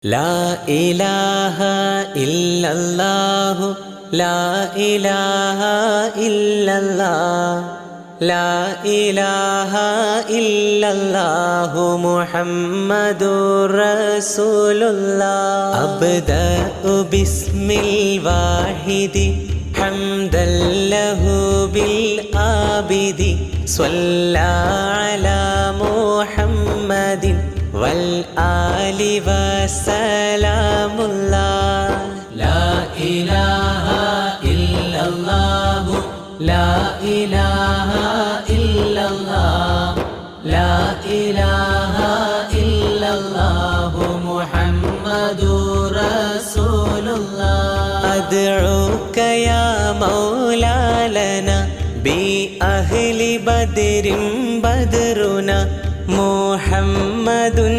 ലാ ഇലാഹ ഇല്ലല്ലാഹു ലാ ഇലാഹ ഇല്ലല്ലാഹ് ലാ ഇലാഹ ഇല്ലല്ലാഹു മുഹമ്മദുർ റസൂലുള്ളാഹ് അബ്ദഉ ബിസ്മിൽ വാഹിദി ഹംദൻ ലഹു ബിൽ ആബിദി സ്വല്ലാ അലാ മുഹമ്മദിൻ വൽ ആലി വസലാമുല്ലാഹ് ലാ ഇലാഹ ഇല്ലല്ലാഹു ലാ ഇലാഹ ഇല്ലല്ലാഹ് ലാ ഇലാഹ ഇല്ലല്ലാഹു മുഹമ്മദുർ റസൂലുള്ളാഹ് അദ്ഉക യാ മൗലാ ലനാ ബി അഹ്ലി ബദ്രിൻ ബദ്റുനാ മുഹമ്മദുൻ